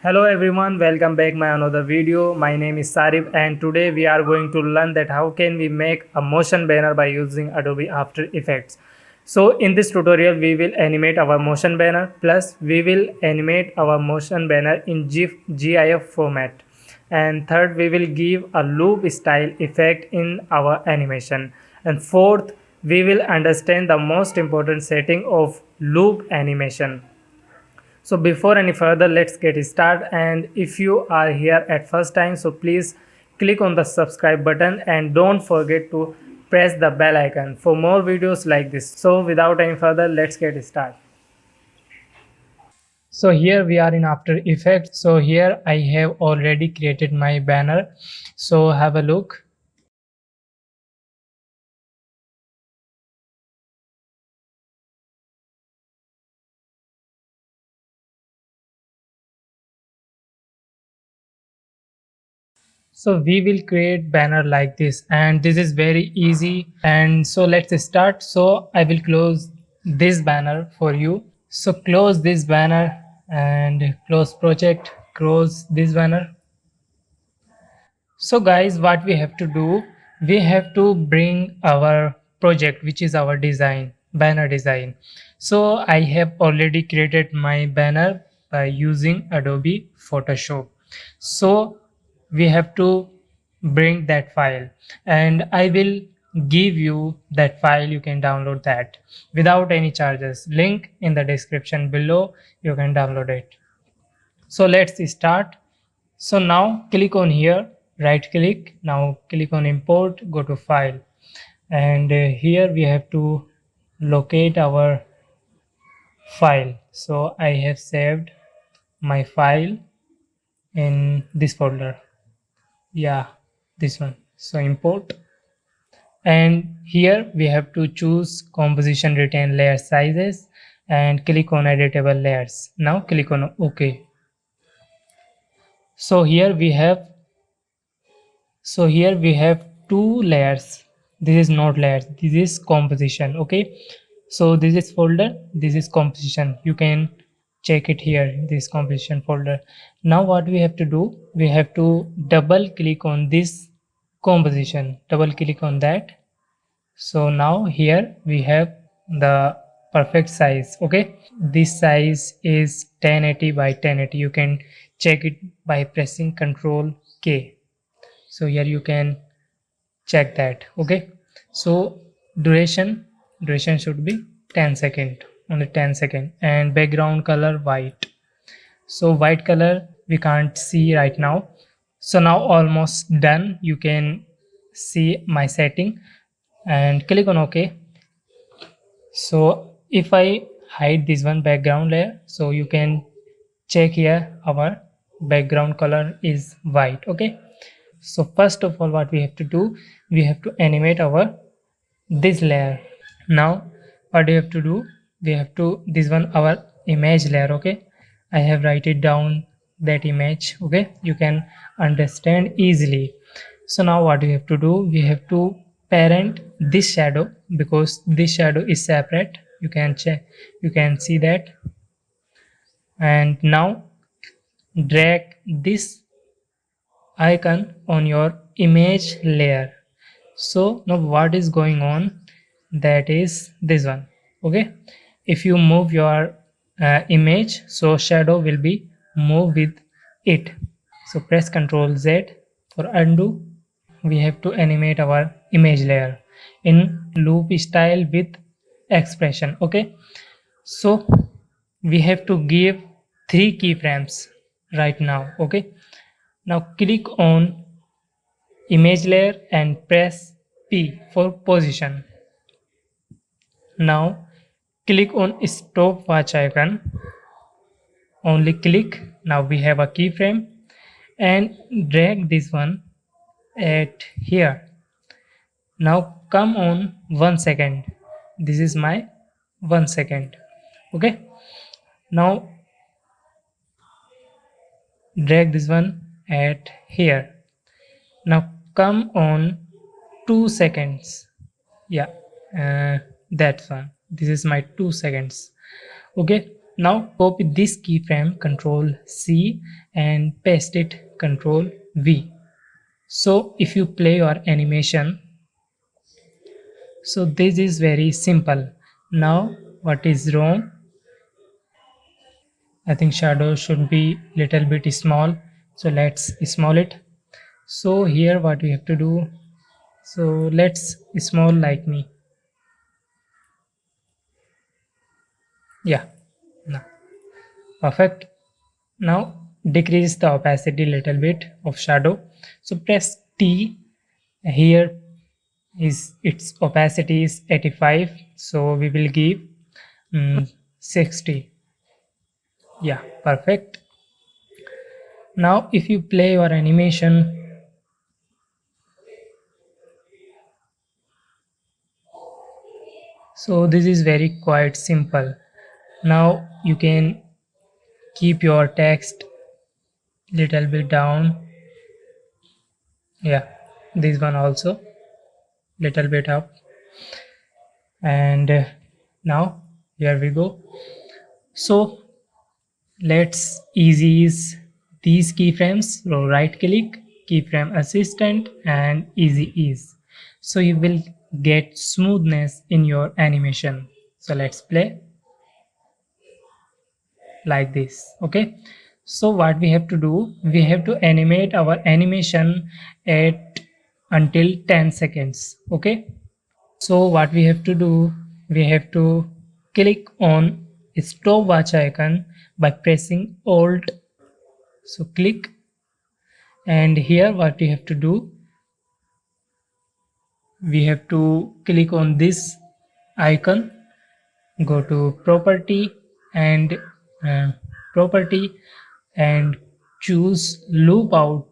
Hello everyone, welcome back my another video. My name is Sarif and today we are going to learn that how can we make a motion banner by using Adobe After Effects. So in this tutorial we will animate our motion banner plus we will animate our motion banner in GIF format. And third we will give a loop style effect in our animation. And fourth we will understand the most important setting of loop animation. So before any further, let's get started. And if you are here at first time, so please click on the subscribe button and don't forget to press the bell icon for more videos like this. So without any further, let's get started. So here we are in After Effects. So here I have already created my banner. So have a look. So we will create banner like this and this is very easy. And so let's start. So I will close this banner for you. So close this banner and close project, close this banner. So guys, what we have to do, we have to bring our project, which is our design, banner design. So I have already created my banner by using Adobe Photoshop. So we have to bring that file and I will give you that file. You can download that without any charges. Link in the description below. You can download it. So let's start. So now click on here, right click, now click on import, go to file, and here we have to locate our file. So I have saved my file in this folder. Yeah, this one. So import, and here we have to choose composition, retain layer sizes, and click on editable layers. Now click on OK. So here we have two layers. This is not layers, this is composition. Okay, so this is folder, this is composition. You can check it here, this composition folder. Now what we have to do, we have to double click on this composition, double click on that. So now here we have the perfect size. Okay, this size is 1080 by 1080. You can check it by pressing Ctrl K. So here you can check that. Okay, so duration should be 10 second, only 10 second, and background color white. So white color we can't see right now. So now almost done. You can see my setting and click on OK. So if I hide this one background layer, so you can check here our background color is white. Okay, so first of all what we have to do, we have to animate our this layer. Now what do you have to do, we have to this one our image layer. Okay, I have write it down that image. Okay, you can understand easily. So now what we have to do, we have to parent this shadow because this shadow is separate. You can check, you can see that. And now drag this icon on your image layer. So now what is going on, that is this one. Okay, if you move your image, so shadow will be move with it. So press Ctrl Z for undo. We have to animate our image layer in loop style with expression. Okay, so we have to give 3 keyframes right now. Okay, now click on image layer and press P for position. Now click on stopwatch icon, only click. Now we have a keyframe and drag this one at here. Now come on 1 second. This is my 1 second. Okay, now drag this one at here. Now come on 2 seconds. Yeah, that's one. This is my 2 seconds. Okay, Now copy this keyframe, Control C, and paste it, Control V. So if you play your animation, so this is very simple. Now what is wrong? I think shadow should be little bit small, so let's small it. So here what we have to do, so let's small like me. Yeah, now perfect. Now decrease the opacity little bit of shadow. So press T. Here is its opacity is 85, so we will give 60. Yeah, perfect. Now if you play your animation, so this is very quite simple. Now you can keep your text little bit down. Yeah, this one also little bit up. And now here we go. So let's ease these keyframes. So right click, keyframe assistant, and easy ease. So you will get smoothness in your animation. So let's play like this. Okay. So what we have to do, we have to animate our animation at until 10 seconds. Okay. So what we have to do, we have to click on stopwatch icon by pressing Alt. So click, and here what we have to do, we have to click on this icon, go to and uh, property and choose loop out,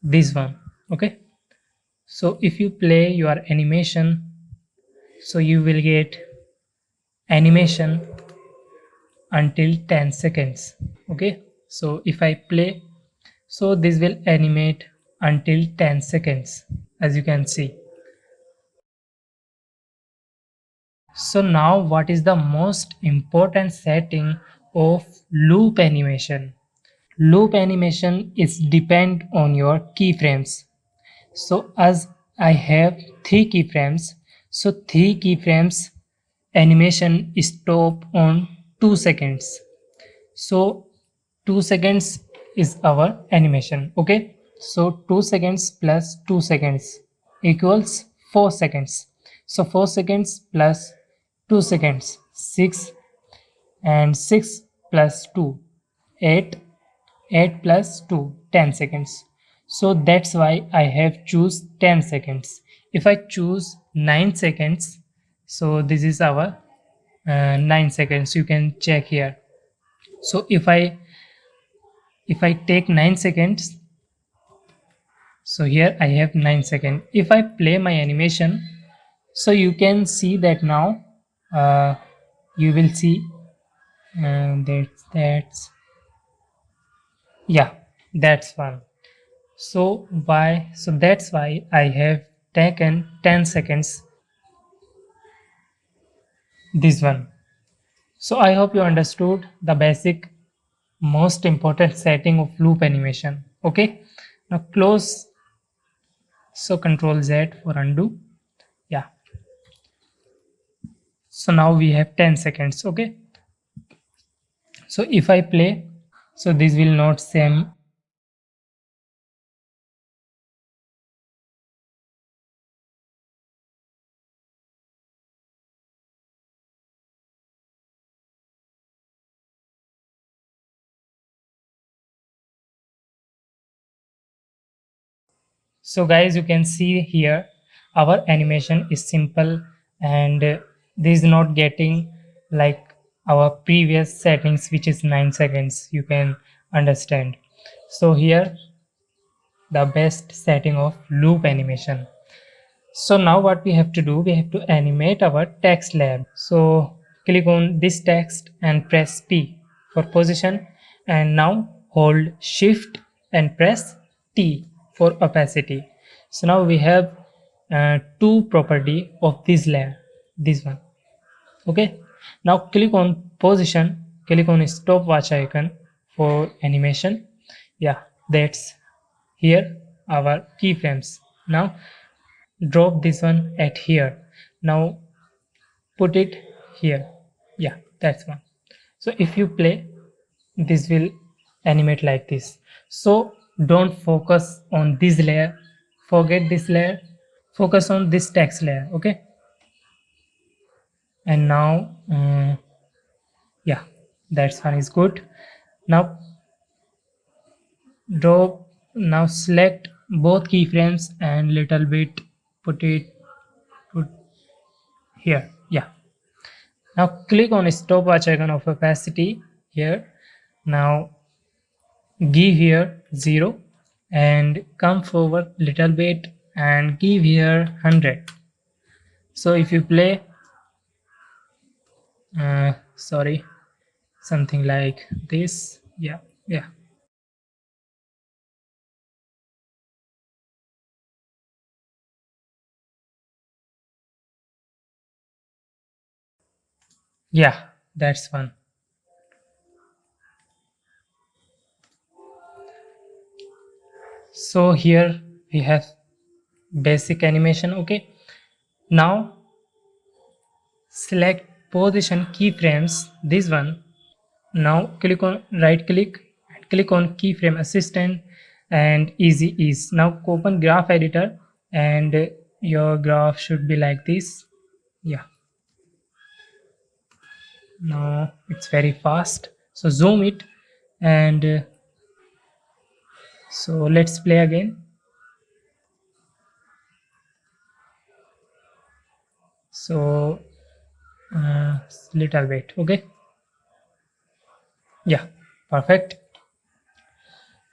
this one. Okay. So if you play your animation, so you will get animation until 10 seconds. Okay, so if I play, so this will animate until 10 seconds, as you can see. So now what is the most important setting of loop animation? Loop animation is depend on your keyframes. So as I have 3 keyframes, so 3 keyframes animation stop on 2 seconds. So 2 seconds is our animation. Okay, so 2 seconds plus 2 seconds equals 4 seconds. So 4 seconds plus 2 seconds, 6, and 6 plus 2, 8, 8 plus 2, 10 seconds. So that's why I have choose 10 seconds. If I choose 9 seconds, so this is our 9 seconds, you can check here. So if I take 9 seconds, so here I have 9 seconds. If I play my animation, so you can see that now uh, you will see that's yeah, that's one. So why, so that's why I have taken 10 seconds, this one. So I hope you understood the basic most important setting of loop animation. Okay, now close. So Control Z for undo. Yeah, so now we have 10 seconds. Okay, so if I play, so this will not same. So guys, you can see here our animation is simple, and this is not getting like our previous settings, which is 9 seconds, you can understand. So here the best setting of loop animation. So now what we have to do, we have to animate our text layer. So click on this text and press P for position, and now hold shift and press T for opacity. So now we have two property of this layer, this one. Okay, now click on position click on stopwatch icon for animation. Yeah, that's here our keyframes. Now drop this one at here. Now put it here. Yeah, that's one. So if you play, this will animate like this. So don't focus on this layer, forget this layer, focus on this text layer. Okay, and now yeah, that's one is good. Now drop, now select both keyframes and little bit put it, put here. Yeah, now click on stopwatch icon of opacity here. Now give here 0 and come forward little bit and give here 100. So if you play sorry, something like this. Yeah, yeah, yeah, that's one. So here we have basic animation. Okay, now select position keyframes, this one. Now click on right click and click on keyframe assistant and easy ease. Now open graph editor and your graph should be like this. Yeah, now it's very fast. So zoom it and so let's play again. So little bit. Okay, yeah, perfect.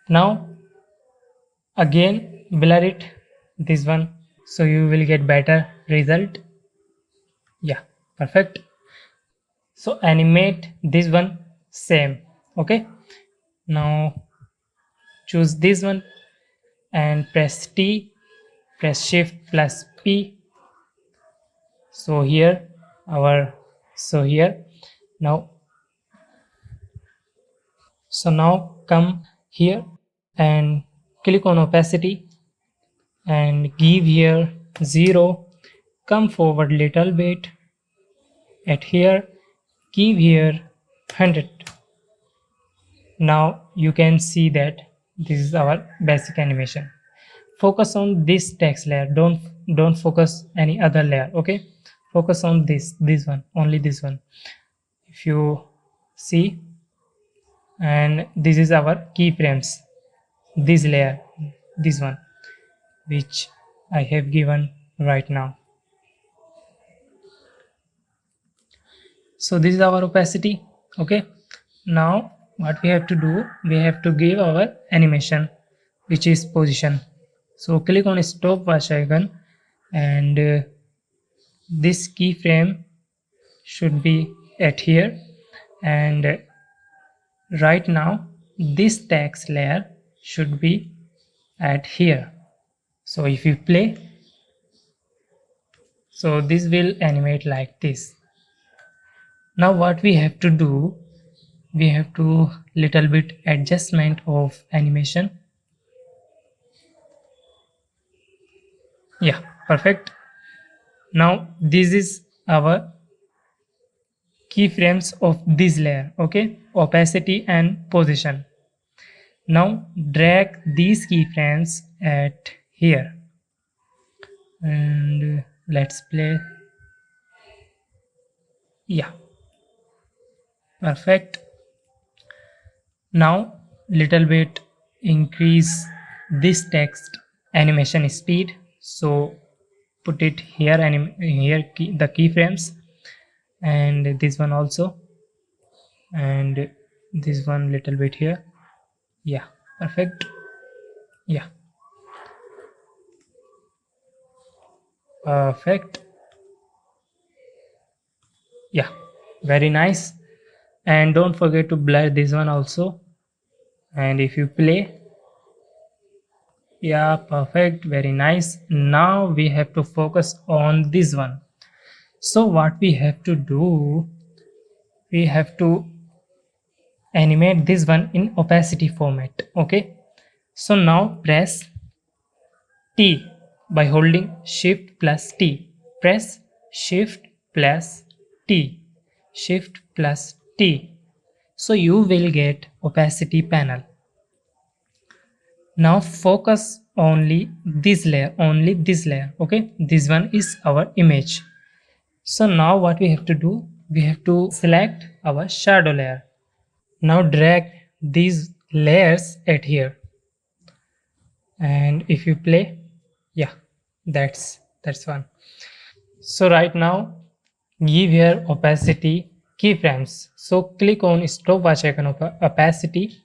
Now again blur it, this one, so you will get better result. Yeah, perfect. So animate this one same. Okay, now choose this one and press T, press shift plus P. So here our, so here now, so now come here and click on opacity and give here 0, come forward little bit at here, give here 100. Now you can see that this is our basic animation. Focus on this text layer, don't focus any other layer. Okay, focus on this one, only this one. If you see, and this is our keyframes, this layer, this one, which I have given right now. So this is our opacity. Okay, now what we have to do, we have to give our animation, which is position. So click on stopwatch icon and this keyframe should be at here, and right now this text layer should be at here. So if you play, so this will animate like this. Now what we have to do, we have to little bit adjustment of animation. Yeah, perfect. Now this is our keyframes of this layer. Okay, opacity and position. Now drag these keyframes at here and let's play. Yeah, perfect. Now little bit increase this text animation speed, so put it here, here the keyframes, and this one also, and this one little bit here. Yeah, perfect. Yeah, perfect. Yeah, very nice. And don't forget to blur this one also. And if you play, yeah, perfect, very nice. Now we have to focus on this one. So what we have to do, we have to animate this one in opacity format. Okay, so now press T by holding shift plus T. Press shift plus T, shift plus T, so you will get opacity panel. Now focus only this layer. Okay, this one is our image. So now what we have to do, we have to select our shadow layer. Now drag these layers at here, and if you play, yeah, that's one. So right now give here opacity keyframes. So click on stopwatch icon of opacity,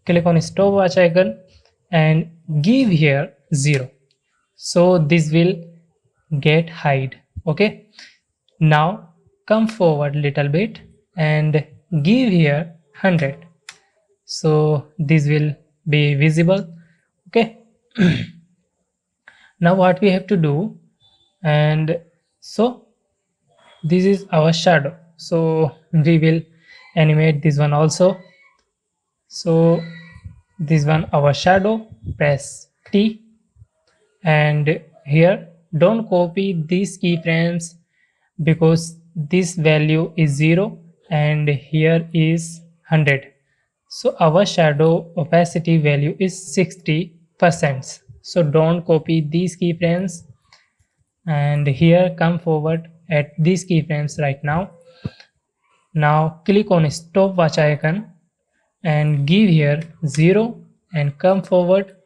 click on stopwatch icon and give here 0, so this will get hide. Okay, now come forward little bit and give here 100, so this will be visible. Okay, now what we have to do, and so this is our shadow, so we will animate this one also. So this one our shadow, press T, and here don't copy these keyframes because this value is 0 and here is 100. So our shadow opacity value is 60%. So don't copy these keyframes, and here come forward at these keyframes right now. Now click on stopwatch icon and give here 0 and come forward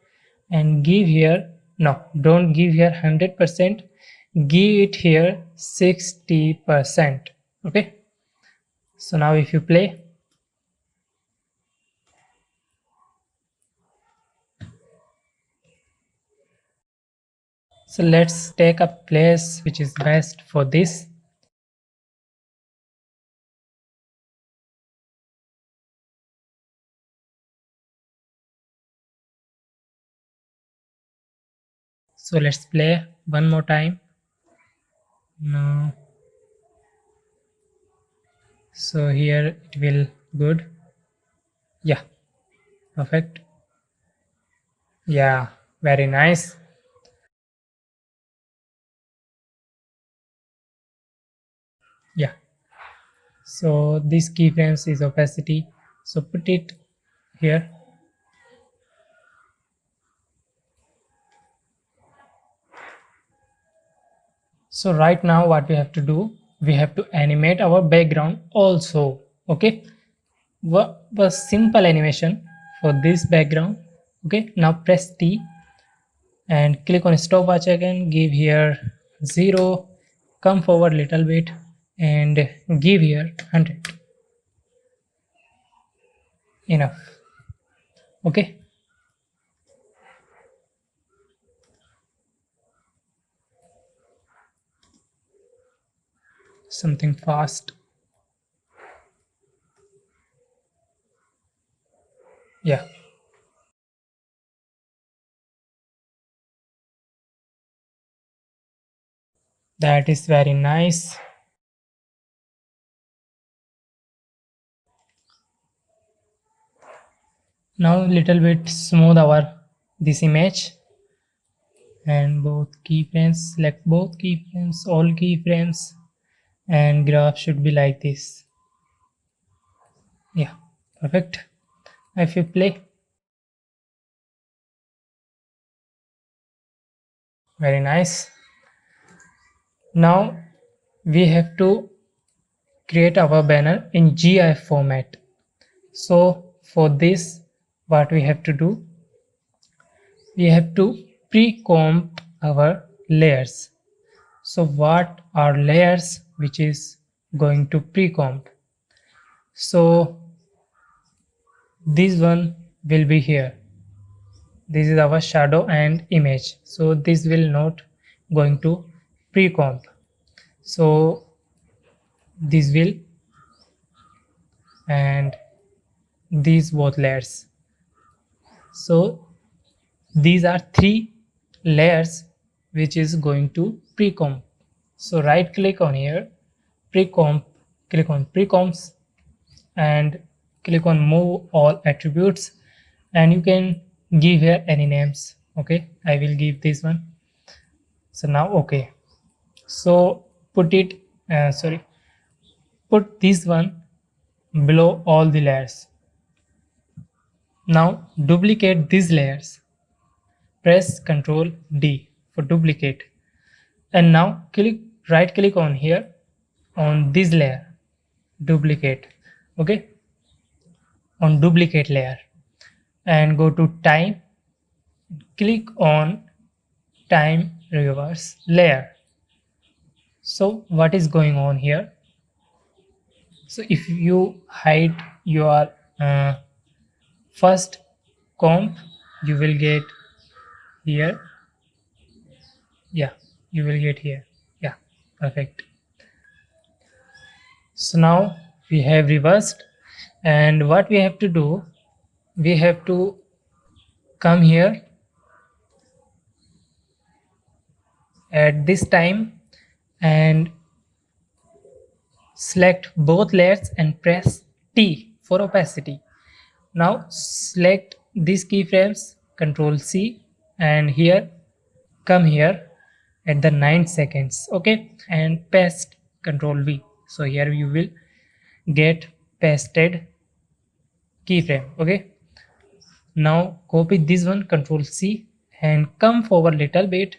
and give here, no, don't give here 100%, give it here 60%. Okay, so now if you play, so let's take a place which is best for this. So let's play one more time. No, so here it will good. Yeah, perfect. Yeah, very nice. Yeah, so this keyframes is opacity, so put it here. So right now what we have to do, we have to animate our background also. Okay, a simple animation for this background. Okay, now press T and click on stopwatch again, give here 0, come forward little bit and give here 100. Enough. Okay, something fast. Yeah, that is very nice. Now little bit smooth our this image, and both keyframes, select both keyframes, all keyframes, and graph should be like this. Yeah, perfect. If you play, very nice. Now we have to create our banner in GIF format. So for this, what we have to do, we have to pre-comp our layers. So what are layers which is going to pre-comp? So this one will be here. This is our shadow and image. So this will not going to pre-comp. So this will, and these both layers. So these are three layers which is going to pre-comp. So right click on here, pre-comp, click on pre-comps and click on move all attributes, and you can give here any names. Okay, I will give this one. So now okay, so put it put this one below all the layers. Now duplicate these layers, press Ctrl D for duplicate, and now right click on here on this layer, duplicate. Okay, on duplicate layer, and go to time, click on time reverse layer. So what is going on here? So if you hide your first comp, you will get here. Yeah, you will get here. Yeah, perfect. So now we have reversed, and what we have to do, we have to come here at this time and select both layers and press T for opacity. Now select these keyframes, Ctrl C, and here come here at the 9 seconds, okay, and paste Ctrl V. So here you will get pasted keyframe. Okay, now copy this one, Ctrl C, and come forward little bit,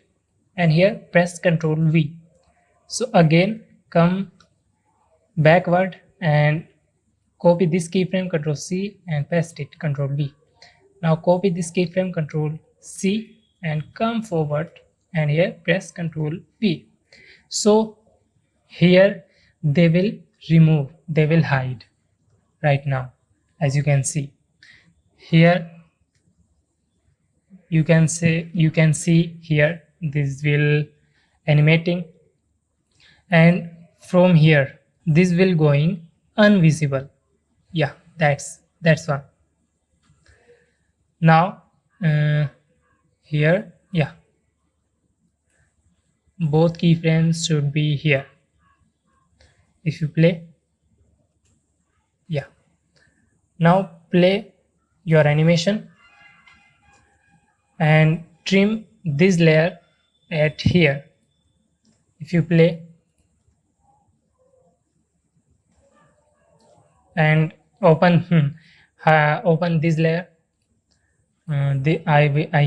and here press Ctrl V. So again come backward and copy this keyframe, Ctrl C, and paste it, Ctrl V. Now copy this keyframe, Ctrl C, and come forward, and here press Ctrl V. So here they will remove, they will hide right now. As you can see here, you can see here this will animating, and from here this will going invisible. Yeah, that's one. Now here, yeah, both keyframes should be here. If you play, yeah, now play your animation and trim this layer at here. If you play and open open this layer, I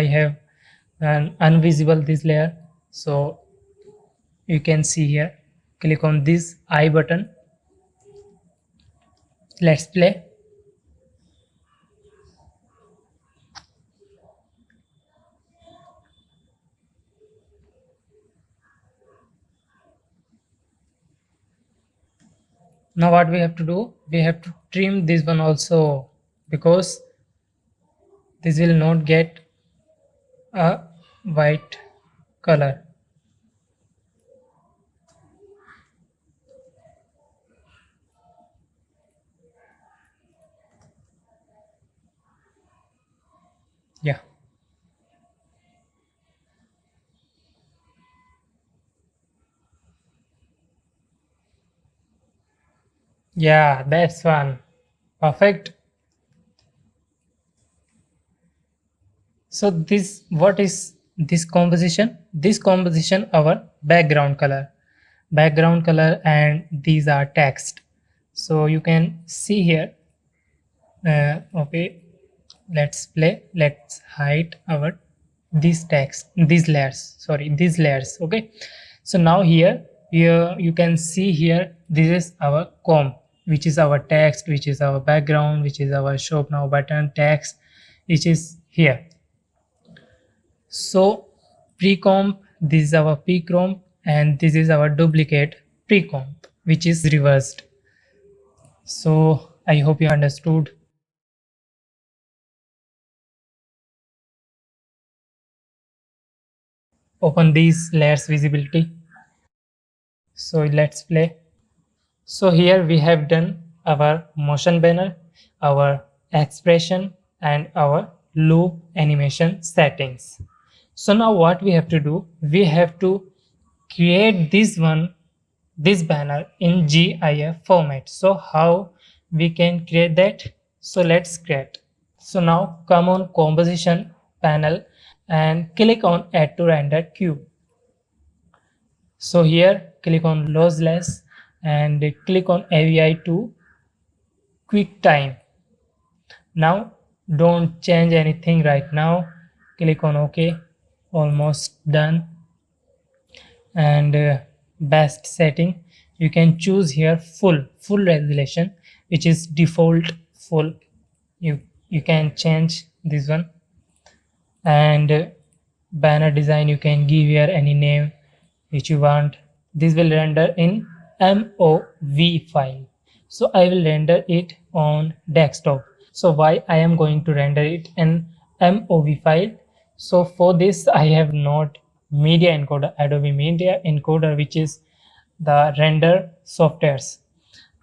have an invisible this layer, so you can see here. Click on this I button. Let's play. Now what we have to do, we have to trim this one also, because this will not get a white color. Yeah, yeah, that's one. Perfect. So this, what is this composition? This composition our background color, and these are text. So you can see here. Okay, let's play. Let's hide our this text, these layers. Sorry, these layers. Okay. So now here you can see here, this is our comp, which is our text, which is our background, which is our shop now button text, which is here. So pre-comp, this is our p-comp, and this is our duplicate pre-comp, which is reversed. So I hope you understood. Open these layers visibility. So let's play. So here we have done our motion banner, our expression, and our loop animation settings. So now what we have to do, we have to create this banner in GIF format. So how we can create that. So let's create. So now come on composition panel and click on add to render cube. So here click on lossless and click on AVI to QuickTime. Now don't change anything right now. Click on OK. Almost done. And best setting, you can choose here full resolution, which is default full. You can change this one. And banner design, you can give here any name which you want. This will render in MOV file, so I will render it on desktop. So why I am going to render it in MOV file? So for this I have not media encoder, Adobe Media Encoder, which is the render softwares.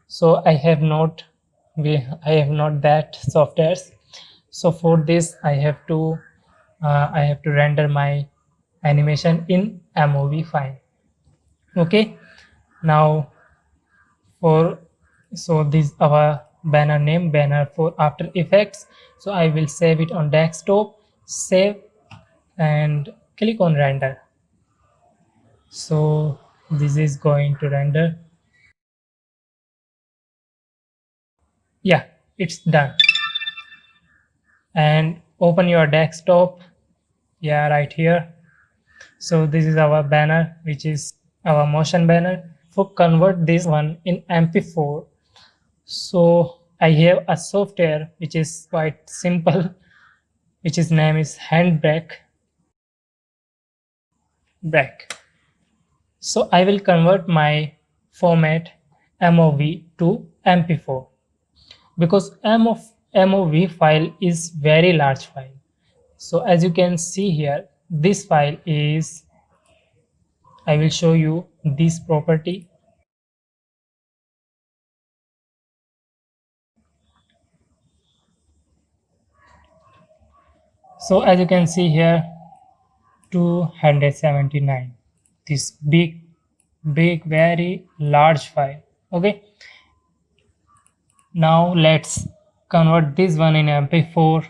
So I have not that softwares. So for this I have to render my animation in MOV file. Okay, now for so this our banner name, banner for After Effects. So I will save it on desktop, save, and click on render. So this is going to render. Yeah, it's done. And open your desktop. Yeah, right here. So this is our banner, which is our motion banner. For convert this one in MP4, so I have a software which is quite simple, which is name is Handbrake. So I will convert my format MOV to MP4, because MOV file is very large file. So as you can see here, this file is, I will show you this property. So as you can see here, 279, this big very large file. Okay, now let's convert this one in MP4.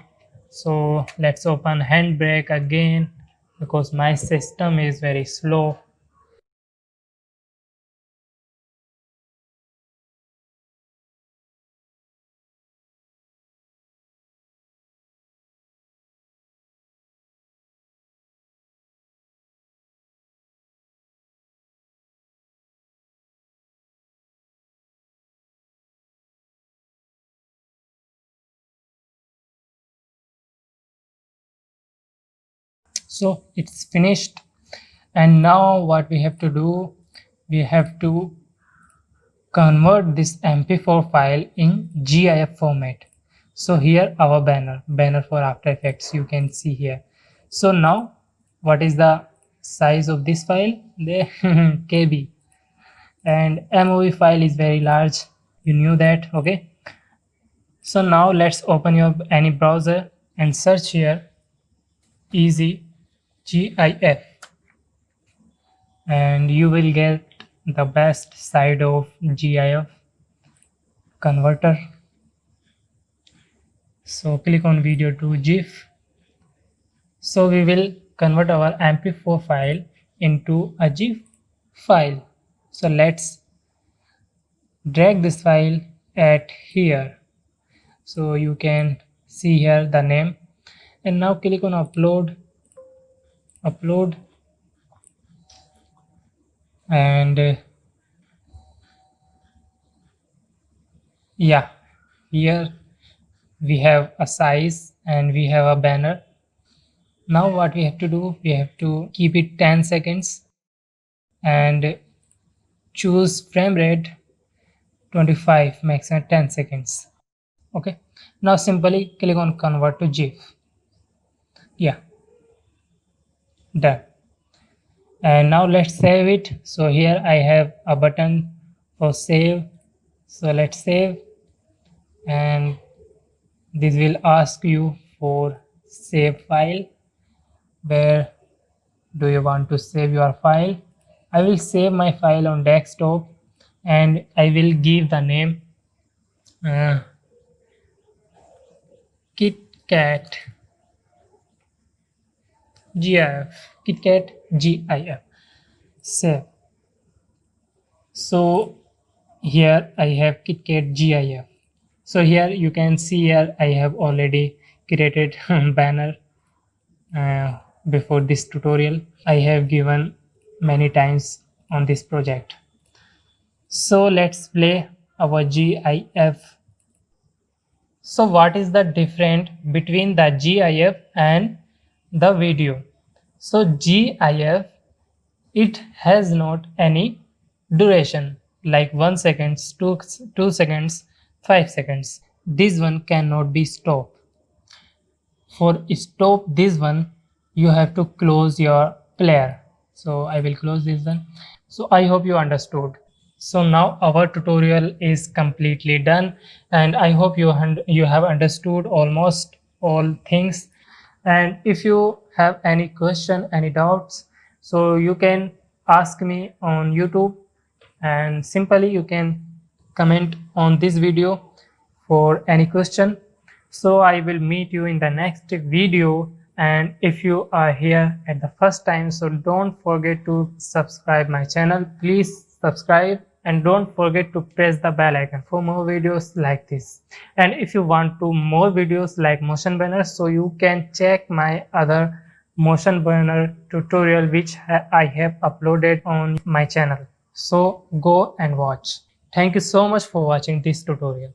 So let's open Handbrake again, because my system is very slow. So it's finished, and now what we have to do, we have to convert this MP4 file in GIF format. So here our banner for After Effects, you can see here. So now what is the size of this file? The KB, and MOV file is very large, you knew that. Okay, so now let's open your any browser and search here easy GIF, and you will get the best side of GIF converter. So click on video to GIF. So we will convert our MP4 file into a GIF file. So let's drag this file at here. So you can see here the name, and now click on upload, and yeah, here we have a size and we have a banner. Now what we have to do, we have to keep it 10 seconds and choose frame rate 25, maximum 10 seconds. Okay, now simply click on convert to GIF. Yeah, done. And now let's save it. So here I have a button for save. So let's save, and this will ask you for save file. Where do you want to save your file? I will save my file on desktop, and I will give the name uh, KitKat GIF, KitKat GIF. Save. So here I have KitKat GIF. So here you can see here I have already created banner before this tutorial. I have given many times on this project. So let's play our GIF. So what is the difference between the GIF and the video? So GIF, it has not any duration like 1 seconds, 2 seconds, 5 seconds. This one cannot be stopped. For stop this one, you have to close your player. So I will close this one. So I hope you understood. So now our tutorial is completely done, and I hope you have understood almost all things. And if you have any question, any doubts, so you can ask me on YouTube, and simply you can comment on this video for any question. So I will meet you in the next video, and if you are here at the first time, so don't forget to subscribe my channel. Please subscribe and don't forget to press the bell icon for more videos like this. And if you want to more videos like motion banners, so you can check my other motion banner tutorial which I have uploaded on my channel. So go and watch. Thank you so much for watching this tutorial.